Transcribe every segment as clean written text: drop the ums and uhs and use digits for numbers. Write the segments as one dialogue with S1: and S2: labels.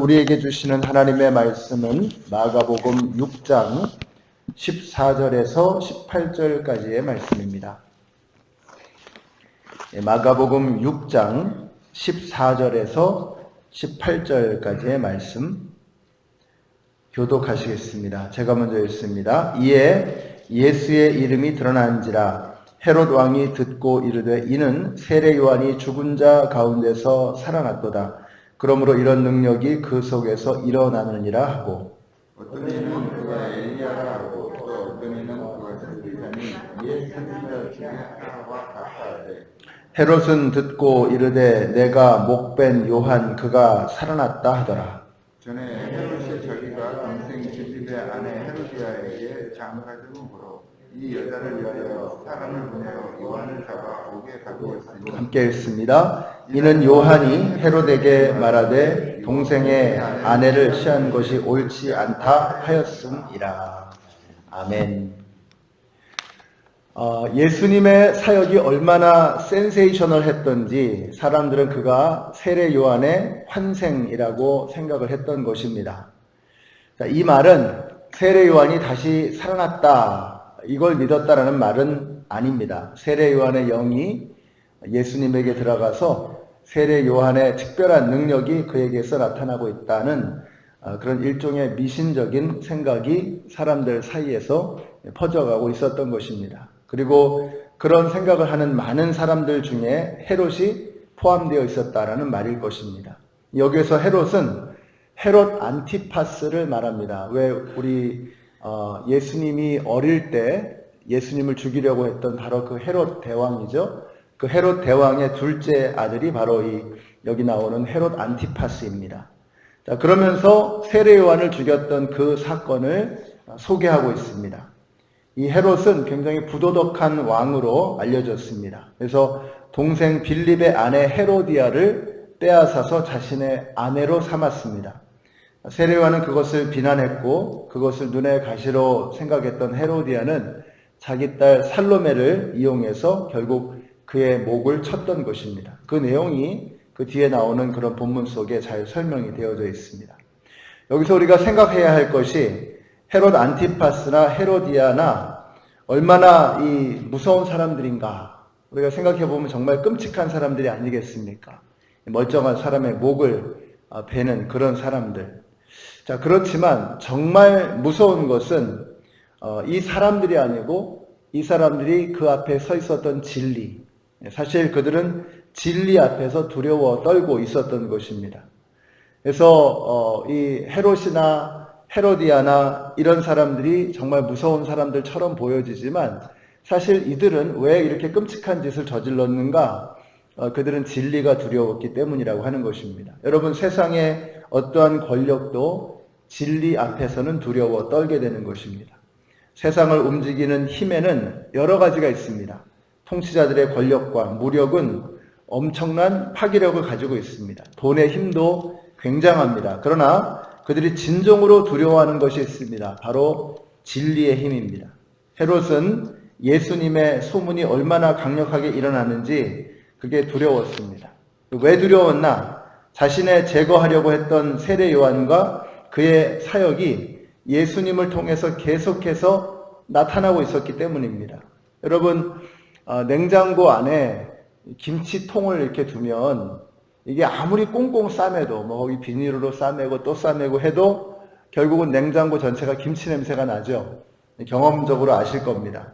S1: 우리에게 주시는 하나님의 말씀은 마가복음 6장 14절에서 18절까지의 말씀입니다. 마가복음 6장 14절에서 18절까지의 말씀 교독하시겠습니다. 제가 먼저 읽습니다. 이에 예수의 이름이 드러난지라 헤롯 왕이 듣고 이르되 이는 세례 요한이 죽은 자 가운데서 살아났도다. 그러므로 이런 능력이 그 속에서 일어나느니라 하고
S2: 어떤 이는 그가 엘리야라 하고 또 어떤 이는 그가 선지자니 이에 선지자 중에 하나와 같다 하되
S1: 헤롯은 듣고 이르되 내가 목벤 요한 그가 살아났다 하더라.
S2: 전에 헤롯의 저기가 동생 빌립의 아내 헤로디아에게 장가줌을 보러 이 여자를 위하여 사람을 보내어 요한을 잡아 옥에 가두었으니
S1: 함께 읽습니다. 이는 요한이 헤롯에게 말하되 동생의 아내를 취한 것이 옳지 않다 하였음이라. 아멘. 예수님의 사역이 얼마나 센세이셔널했던지 사람들은 그가 세례 요한의 환생이라고 생각을 했던 것입니다. 이 말은 세례 요한이 다시 살아났다 이걸 믿었다라는 말은 아닙니다. 세례 요한의 영이 예수님에게 들어가서 세례 요한의 특별한 능력이 그에게서 나타나고 있다는 그런 일종의 미신적인 생각이 사람들 사이에서 퍼져가고 있었던 것입니다. 그리고 그런 생각을 하는 많은 사람들 중에 헤롯이 포함되어 있었다라는 말일 것입니다. 여기에서 헤롯은 헤롯 안티파스를 말합니다. 왜 우리 예수님이 어릴 때 예수님을 죽이려고 했던 바로 그 헤롯 대왕이죠. 그 헤롯 대왕의 둘째 아들이 바로 여기 나오는 헤롯 안티파스입니다. 자, 그러면서 세례 요한을 죽였던 그 사건을 소개하고 있습니다. 이 헤롯은 굉장히 부도덕한 왕으로 알려졌습니다. 그래서 동생 빌립의 아내 헤로디아를 빼앗아서 자신의 아내로 삼았습니다. 세례 요한은 그것을 비난했고 그것을 눈의 가시로 생각했던 헤로디아는 자기 딸 살로메를 이용해서 결국 그의 목을 쳤던 것입니다. 그 내용이 그 뒤에 나오는 그런 본문 속에 잘 설명이 되어져 있습니다. 여기서 우리가 생각해야 할 것이 헤롯 안티파스나 헤로디아나 얼마나 이 무서운 사람들인가. 우리가 생각해 보면 정말 끔찍한 사람들이 아니겠습니까? 멀쩡한 사람의 목을 베는 그런 사람들. 자, 그렇지만 정말 무서운 것은 이 사람들이 아니고 이 사람들이 그 앞에 서 있었던 진리. 사실 그들은 진리 앞에서 두려워 떨고 있었던 것입니다. 그래서 이 헤롯이나 헤로디아나 이런 사람들이 정말 무서운 사람들처럼 보여지지만 사실 이들은 왜 이렇게 끔찍한 짓을 저질렀는가? 그들은 진리가 두려웠기 때문이라고 하는 것입니다. 여러분, 세상의 어떠한 권력도 진리 앞에서는 두려워 떨게 되는 것입니다. 세상을 움직이는 힘에는 여러 가지가 있습니다. 통치자들의 권력과 무력은 엄청난 파괴력을 가지고 있습니다. 돈의 힘도 굉장합니다. 그러나 그들이 진정으로 두려워하는 것이 있습니다. 바로 진리의 힘입니다. 헤롯은 예수님의 소문이 얼마나 강력하게 일어났는지 그게 두려웠습니다. 왜 두려웠나? 자신의 제거하려고 했던 세례 요한과 그의 사역이 예수님을 통해서 계속해서 나타나고 있었기 때문입니다. 여러분, 냉장고 안에 김치통을 이렇게 두면 이게 아무리 꽁꽁 싸매도 거기 비닐로 싸매고 또 싸매고 해도 결국은 냉장고 전체가 김치 냄새가 나죠. 경험적으로 아실 겁니다.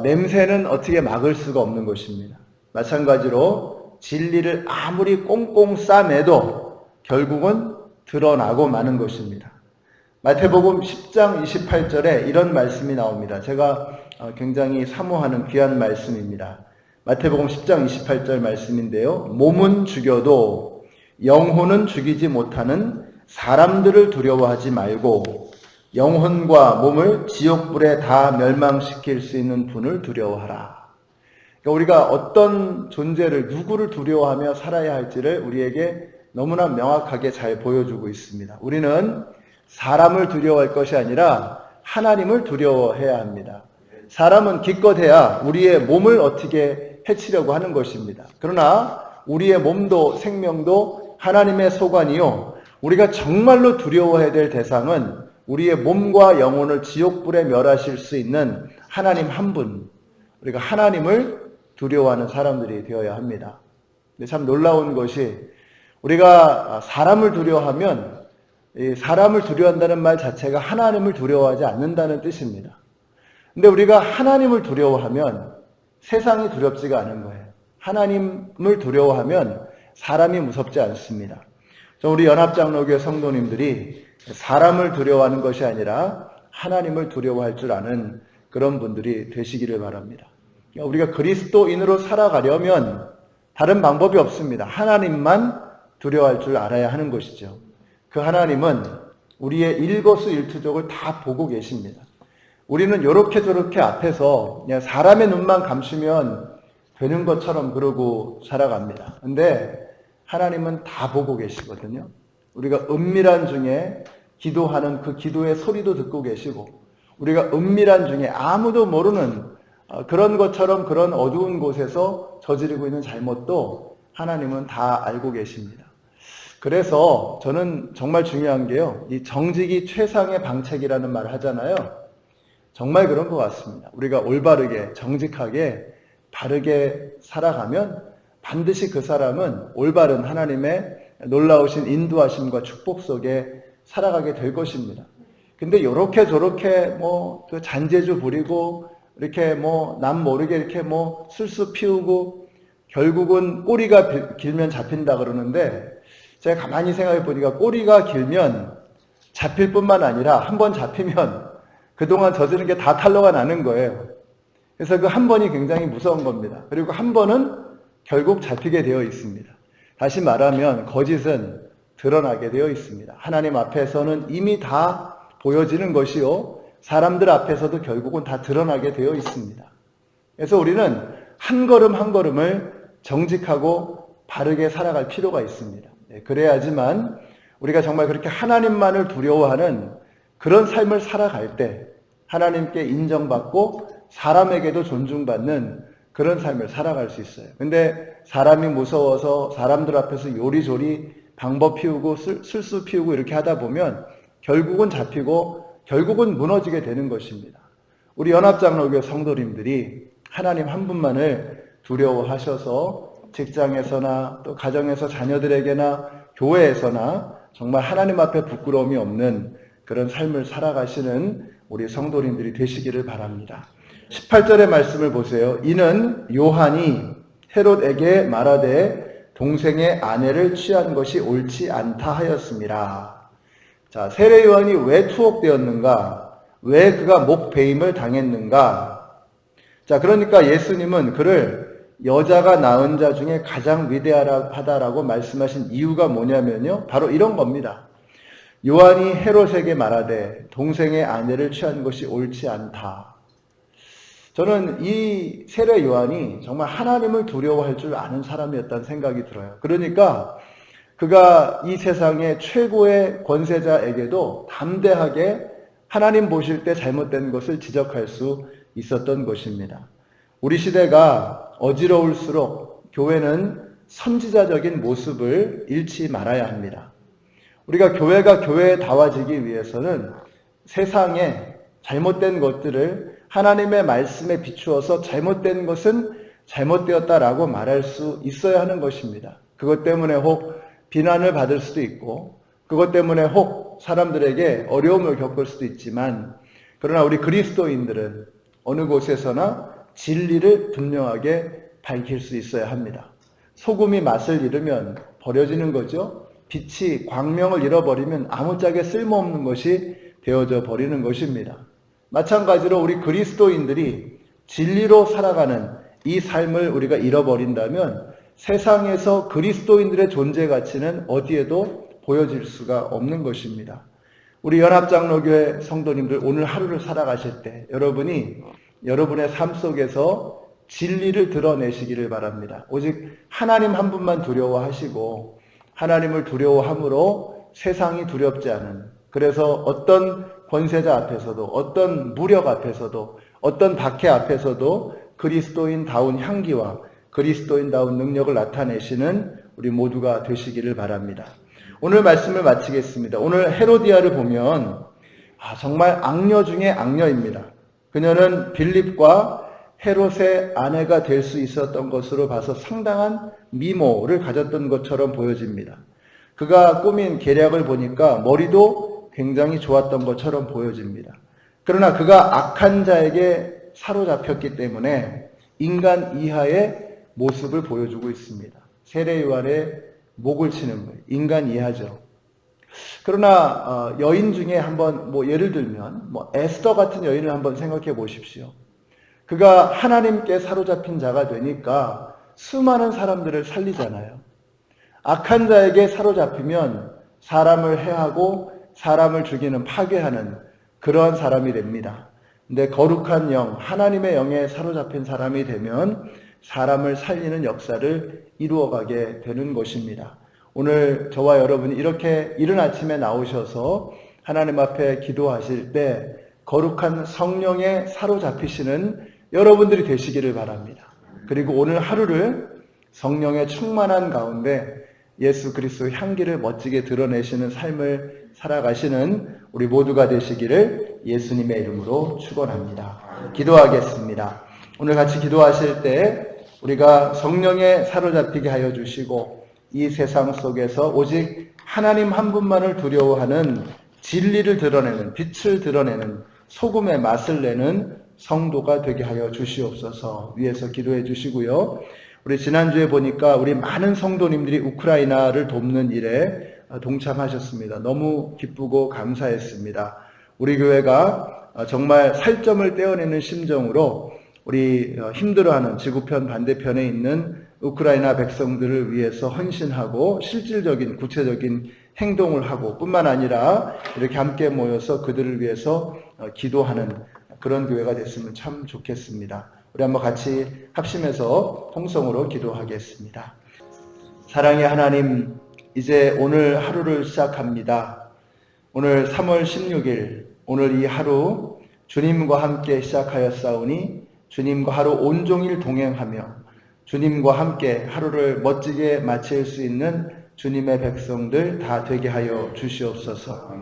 S1: 냄새는 어떻게 막을 수가 없는 것입니다. 마찬가지로 진리를 아무리 꽁꽁 싸매도 결국은 드러나고 마는 것입니다. 마태복음 10장 28절에 이런 말씀이 나옵니다. 제가 굉장히 사모하는 귀한 말씀입니다. 마태복음 10장 28절 말씀인데요. 몸은 죽여도 영혼은 죽이지 못하는 사람들을 두려워하지 말고 영혼과 몸을 지옥불에 다 멸망시킬 수 있는 분을 두려워하라. 그러니까 우리가 어떤 존재를 누구를 두려워하며 살아야 할지를 우리에게 너무나 명확하게 잘 보여주고 있습니다. 우리는 사람을 두려워할 것이 아니라 하나님을 두려워해야 합니다. 사람은 기껏해야 우리의 몸을 어떻게 해치려고 하는 것입니다. 그러나 우리의 몸도 생명도 하나님의 소관이요 우리가 정말로 두려워해야 될 대상은 우리의 몸과 영혼을 지옥불에 멸하실 수 있는 하나님 한 분, 우리가 하나님을 두려워하는 사람들이 되어야 합니다. 근데 참 놀라운 것이 우리가 사람을 두려워하면 이 사람을 두려워한다는 말 자체가 하나님을 두려워하지 않는다는 뜻입니다. 근데 우리가 하나님을 두려워하면 세상이 두렵지가 않은 거예요. 하나님을 두려워하면 사람이 무섭지 않습니다. 우리 연합장로교회 성도님들이 사람을 두려워하는 것이 아니라 하나님을 두려워할 줄 아는 그런 분들이 되시기를 바랍니다. 우리가 그리스도인으로 살아가려면 다른 방법이 없습니다. 하나님만 두려워할 줄 알아야 하는 것이죠. 그 하나님은 우리의 일거수일투족을 다 보고 계십니다. 우리는 이렇게 저렇게 앞에서 그냥 사람의 눈만 감추면 되는 것처럼 그러고 살아갑니다. 근데 하나님은 다 보고 계시거든요. 우리가 은밀한 중에 기도하는 그 기도의 소리도 듣고 계시고, 우리가 은밀한 중에 아무도 모르는 그런 것처럼 그런 어두운 곳에서 저지르고 있는 잘못도 하나님은 다 알고 계십니다. 그래서 저는 정말 중요한 게요, 이 정직이 최상의 방책이라는 말을 하잖아요. 정말 그런 것 같습니다. 우리가 올바르게 정직하게 바르게 살아가면 반드시 그 사람은 올바른 하나님의 놀라우신 인도하심과 축복 속에 살아가게 될 것입니다. 근데 이렇게 저렇게 그 잔재주 부리고 이렇게 남 모르게 이렇게 술수 피우고 결국은 꼬리가 길면 잡힌다 그러는데, 제가 가만히 생각해 보니까 꼬리가 길면 잡힐 뿐만 아니라 한번 잡히면 그동안 저지른 게 다 탄로가 나는 거예요. 그래서 그 한 번이 굉장히 무서운 겁니다. 그리고 한 번은 결국 잡히게 되어 있습니다. 다시 말하면 거짓은 드러나게 되어 있습니다. 하나님 앞에서는 이미 다 보여지는 것이요, 사람들 앞에서도 결국은 다 드러나게 되어 있습니다. 그래서 우리는 한 걸음 한 걸음을 정직하고 바르게 살아갈 필요가 있습니다. 그래야지만 우리가 정말 그렇게 하나님만을 두려워하는 그런 삶을 살아갈 때 하나님께 인정받고 사람에게도 존중받는 그런 삶을 살아갈 수 있어요. 근데 사람이 무서워서 사람들 앞에서 요리조리 방법 피우고 술수 피우고 이렇게 하다 보면 결국은 잡히고 결국은 무너지게 되는 것입니다. 우리 연합장로교회 성도님들이 하나님 한 분만을 두려워하셔서 직장에서나 또 가정에서 자녀들에게나 교회에서나 정말 하나님 앞에 부끄러움이 없는 그런 삶을 살아가시는 우리 성도님들이 되시기를 바랍니다. 18절의 말씀을 보세요. 이는 요한이 헤롯에게 말하되 동생의 아내를 취한 것이 옳지 않다 하였습니다. 자, 세례 요한이 왜 투옥되었는가? 왜 그가 목배임을 당했는가? 자, 그러니까 예수님은 그를 여자가 낳은 자 중에 가장 위대하다라고 말씀하신 이유가 뭐냐면요, 바로 이런 겁니다. 요한이 헤롯에게 말하되 동생의 아내를 취한 것이 옳지 않다. 저는 이 세례 요한이 정말 하나님을 두려워할 줄 아는 사람이었다는 생각이 들어요. 그러니까 그가 이 세상의 최고의 권세자에게도 담대하게 하나님 보실 때 잘못된 것을 지적할 수 있었던 것입니다. 우리 시대가 어지러울수록 교회는 선지자적인 모습을 잃지 말아야 합니다. 우리가 교회가 교회다워지기 위해서는 세상에 잘못된 것들을 하나님의 말씀에 비추어서 잘못된 것은 잘못되었다라고 말할 수 있어야 하는 것입니다. 그것 때문에 혹 비난을 받을 수도 있고, 그것 때문에 혹 사람들에게 어려움을 겪을 수도 있지만, 그러나 우리 그리스도인들은 어느 곳에서나 진리를 분명하게 밝힐 수 있어야 합니다. 소금이 맛을 잃으면 버려지는 거죠. 빛이 광명을 잃어버리면 아무짝에 쓸모없는 것이 되어져 버리는 것입니다. 마찬가지로 우리 그리스도인들이 진리로 살아가는 이 삶을 우리가 잃어버린다면 세상에서 그리스도인들의 존재 가치는 어디에도 보여질 수가 없는 것입니다. 우리 연합장로교회 성도님들 오늘 하루를 살아가실 때 여러분이 여러분의 삶 속에서 진리를 드러내시기를 바랍니다. 오직 하나님 한 분만 두려워하시고 하나님을 두려워함으로 세상이 두렵지 않은, 그래서 어떤 권세자 앞에서도 어떤 무력 앞에서도 어떤 박해 앞에서도 그리스도인다운 향기와 그리스도인다운 능력을 나타내시는 우리 모두가 되시기를 바랍니다. 오늘 말씀을 마치겠습니다. 오늘 헤로디아를 보면 정말 악녀 중에 악녀입니다. 그녀는 빌립과 헤롯의 아내가 될 수 있었던 것으로 봐서 상당한 미모를 가졌던 것처럼 보여집니다. 그가 꾸민 계략을 보니까 머리도 굉장히 좋았던 것처럼 보여집니다. 그러나 그가 악한 자에게 사로잡혔기 때문에 인간 이하의 모습을 보여주고 있습니다. 세례 요한의 목을 치는 거예요. 인간 이하죠. 그러나 여인 중에 한번 예를 들면 에스더 같은 여인을 한번 생각해 보십시오. 그가 하나님께 사로잡힌 자가 되니까 수많은 사람들을 살리잖아요. 악한 자에게 사로잡히면 사람을 해하고 사람을 죽이는 파괴하는 그러한 사람이 됩니다. 근데 거룩한 영, 하나님의 영에 사로잡힌 사람이 되면 사람을 살리는 역사를 이루어가게 되는 것입니다. 오늘 저와 여러분이 이렇게 이른 아침에 나오셔서 하나님 앞에 기도하실 때 거룩한 성령에 사로잡히시는 여러분들이 되시기를 바랍니다. 그리고 오늘 하루를 성령의 충만한 가운데 예수 그리스도 향기를 멋지게 드러내시는 삶을 살아가시는 우리 모두가 되시기를 예수님의 이름으로 축원합니다. 기도하겠습니다. 오늘 같이 기도하실 때 우리가 성령에 사로잡히게 하여 주시고 이 세상 속에서 오직 하나님 한 분만을 두려워하는 진리를 드러내는, 빛을 드러내는, 소금의 맛을 내는 성도가 되게 하여 주시옵소서. 위에서 기도해 주시고요. 우리 지난주에 보니까 우리 많은 성도님들이 우크라이나를 돕는 일에 동참하셨습니다. 너무 기쁘고 감사했습니다. 우리 교회가 정말 살점을 떼어내는 심정으로 우리 힘들어하는 지구편 반대편에 있는 우크라이나 백성들을 위해서 헌신하고 실질적인 구체적인 행동을 하고 뿐만 아니라 이렇게 함께 모여서 그들을 위해서 기도하는 그런 교회가 됐으면 참 좋겠습니다. 우리 한번 같이 합심해서 통성으로 기도하겠습니다. 사랑의 하나님, 이제 오늘 하루를 시작합니다. 오늘 3월 16일, 오늘 이 하루 주님과 함께 시작하였사오니 주님과 하루 온종일 동행하며 주님과 함께 하루를 멋지게 마칠 수 있는 주님의 백성들 다 되게 하여 주시옵소서.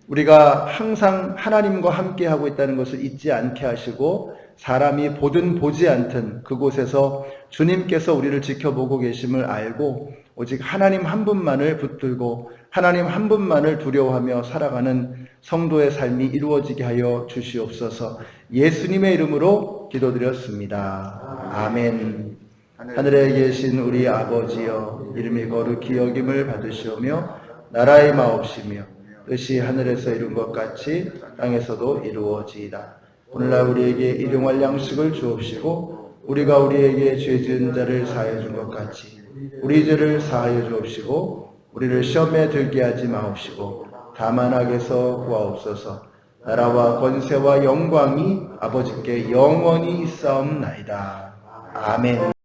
S1: 우리가 항상 하나님과 함께 하고 있다는 것을 잊지 않게 하시고 사람이 보든 보지 않든 그곳에서 주님께서 우리를 지켜보고 계심을 알고 오직 하나님 한 분만을 붙들고 하나님 한 분만을 두려워하며 살아가는 성도의 삶이 이루어지게 하여 주시옵소서. 예수님의 이름으로 기도드렸습니다. 아멘. 하늘에 계신 우리 아버지여, 이름이 거룩히 여김을 받으시오며 나라의 마옵시며 뜻이 하늘에서 이룬 것 같이 땅에서도 이루어지이다. 오늘날 우리에게 일용할 양식을 주옵시고 우리가 우리에게 죄 지은 자를 사하여 준 것 같이 우리 죄를 사하여 주옵시고 우리를 시험에 들게 하지 마옵시고 다만 악에서 구하옵소서. 나라와 권세와 영광이 아버지께 영원히 있사옵나이다. 아멘.